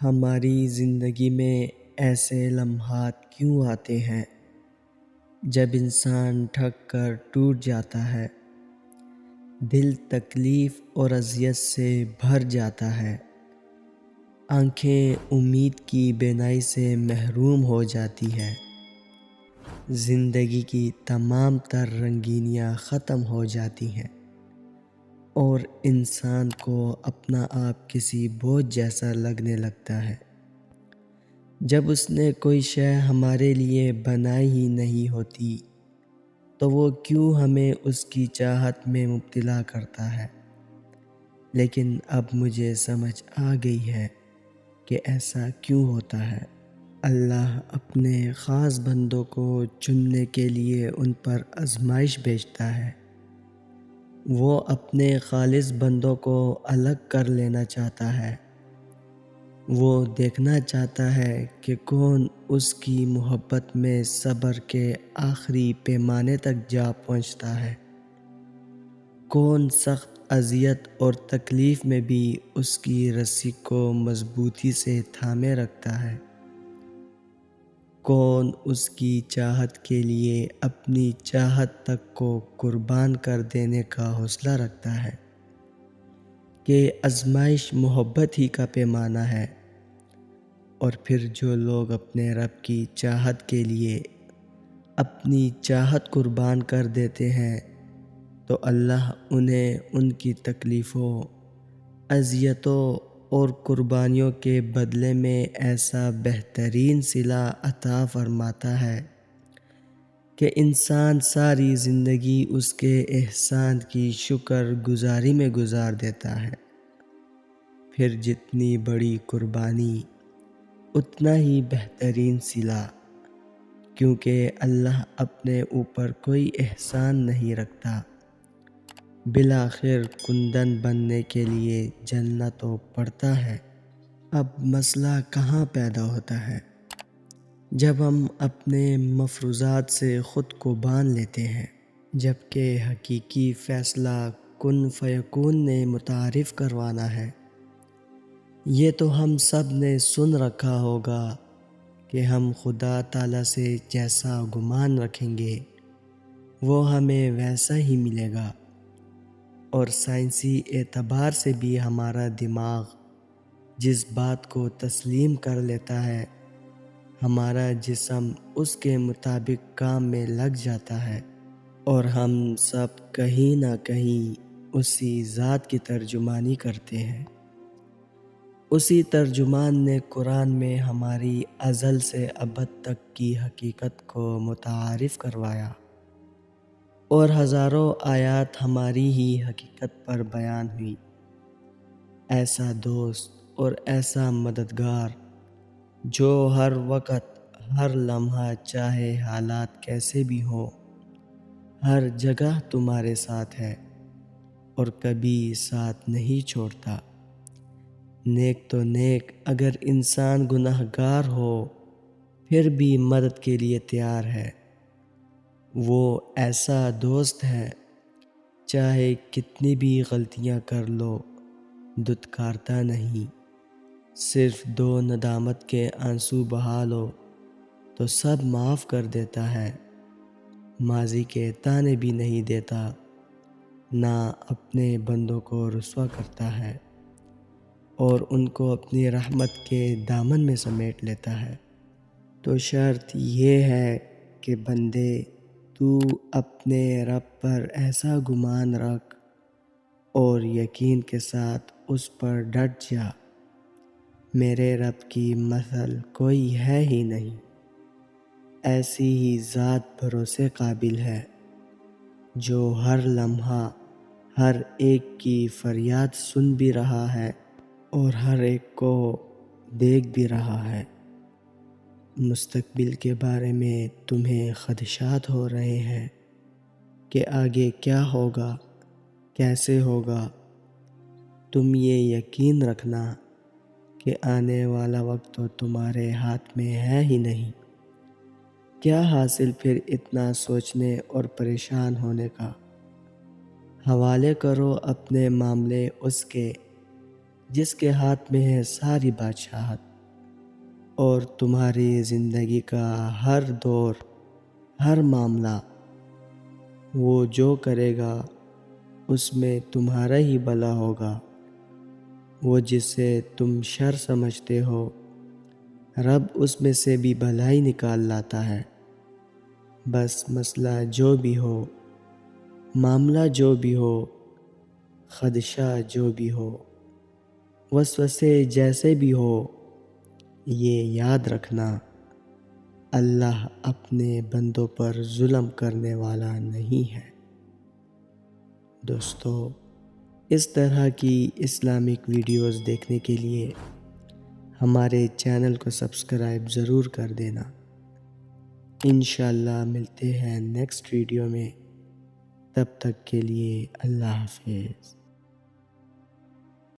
ہماری زندگی میں ایسے لمحات کیوں آتے ہیں جب انسان تھک کر ٹوٹ جاتا ہے، دل تکلیف اور اذیت سے بھر جاتا ہے، آنکھیں امید کی بینائی سے محروم ہو جاتی ہیں، زندگی کی تمام تر رنگینیاں ختم ہو جاتی ہیں اور انسان کو اپنا آپ کسی بوجھ جیسا لگنے لگتا ہے۔ جب اس نے کوئی شے ہمارے لیے بنائی ہی نہیں ہوتی تو وہ کیوں ہمیں اس کی چاہت میں مبتلا کرتا ہے؟ لیکن اب مجھے سمجھ آ گئی ہے کہ ایسا کیوں ہوتا ہے۔ اللہ اپنے خاص بندوں کو چننے کے لیے ان پر آزمائش بھیجتا ہے۔ وہ اپنے خالص بندوں کو الگ کر لینا چاہتا ہے۔ وہ دیکھنا چاہتا ہے کہ کون اس کی محبت میں صبر کے آخری پیمانے تک جا پہنچتا ہے، کون سخت اذیت اور تکلیف میں بھی اس کی رسی کو مضبوطی سے تھامے رکھتا ہے، کون اس کی چاہت کے لیے اپنی چاہت تک کو قربان کر دینے کا حوصلہ رکھتا ہے کہ آزمائش محبت ہی کا پیمانہ ہے۔ اور پھر جو لوگ اپنے رب کی چاہت کے لیے اپنی چاہت قربان کر دیتے ہیں تو اللہ انہیں ان کی تکلیفوں، اذیتوں اور قربانیوں کے بدلے میں ایسا بہترین صلہ عطا فرماتا ہے کہ انسان ساری زندگی اس کے احسان کی شکر گزاری میں گزار دیتا ہے۔ پھر جتنی بڑی قربانی اتنا ہی بہترین صلہ، کیونکہ اللہ اپنے اوپر کوئی احسان نہیں رکھتا، بالآخر کندن بننے کے لیے جلنا تو پڑتا ہے۔ اب مسئلہ کہاں پیدا ہوتا ہے؟ جب ہم اپنے مفروضات سے خود کو باندھ لیتے ہیں، جبکہ حقیقی فیصلہ کن فیکون نے متعارف کروانا ہے۔ یہ تو ہم سب نے سن رکھا ہوگا کہ ہم خدا تعالیٰ سے جیسا گمان رکھیں گے وہ ہمیں ویسا ہی ملے گا، اور سائنسی اعتبار سے بھی ہمارا دماغ جس بات کو تسلیم کر لیتا ہے، ہمارا جسم اس کے مطابق کام میں لگ جاتا ہے، اور ہم سب کہیں نہ کہیں اسی ذات کی ترجمانی کرتے ہیں۔ اسی ترجمان نے قرآن میں ہماری ازل سے ابد تک کی حقیقت کو متعارف کروایا، اور ہزاروں آیات ہماری ہی حقیقت پر بیان ہوئی۔ ایسا دوست اور ایسا مددگار جو ہر وقت، ہر لمحہ، چاہے حالات کیسے بھی ہوں، ہر جگہ تمہارے ساتھ ہے اور کبھی ساتھ نہیں چھوڑتا۔ نیک تو نیک، اگر انسان گنہگار ہو پھر بھی مدد کے لیے تیار ہے۔ وہ ایسا دوست ہے، چاہے کتنی بھی غلطیاں کر لو دھتکارتا نہیں، صرف دو ندامت کے آنسو بہا لو تو سب معاف کر دیتا ہے، ماضی کے تانے بھی نہیں دیتا، نہ اپنے بندوں کو رسوا کرتا ہے، اور ان کو اپنی رحمت کے دامن میں سمیٹ لیتا ہے۔ تو شرط یہ ہے کہ بندے، تو اپنے رب پر ایسا گمان رکھ اور یقین کے ساتھ اس پر ڈٹ جا، میرے رب کی مثل کوئی ہے ہی نہیں، ایسی ہی ذات بھروسے قابل ہے جو ہر لمحہ ہر ایک کی فریاد سن بھی رہا ہے اور ہر ایک کو دیکھ بھی رہا ہے۔ مستقبل کے بارے میں تمہیں خدشات ہو رہے ہیں کہ آگے کیا ہوگا، کیسے ہوگا؟ تم یہ یقین رکھنا کہ آنے والا وقت تو تمہارے ہاتھ میں ہے ہی نہیں۔ کیا حاصل پھر اتنا سوچنے اور پریشان ہونے کا؟ حوالے کرو اپنے معاملے اس کے جس کے ہاتھ میں ہے ساری بادشاہت۔ اور تمہاری زندگی کا ہر دور، ہر معاملہ وہ جو کرے گا اس میں تمہارا ہی بھلا ہوگا۔ وہ جسے تم شر سمجھتے ہو، رب اس میں سے بھی بھلائی نکال لاتا ہے۔ بس مسئلہ جو بھی ہو، معاملہ جو بھی ہو، خدشہ جو بھی ہو، وسوسے جیسے بھی ہو، یہ یاد رکھنا، اللہ اپنے بندوں پر ظلم کرنے والا نہیں ہے۔ دوستو، اس طرح کی اسلامک ویڈیوز دیکھنے کے لیے ہمارے چینل کو سبسکرائب ضرور کر دینا۔ انشاءاللہ ملتے ہیں نیکسٹ ویڈیو میں، تب تک کے لیے اللہ حافظ۔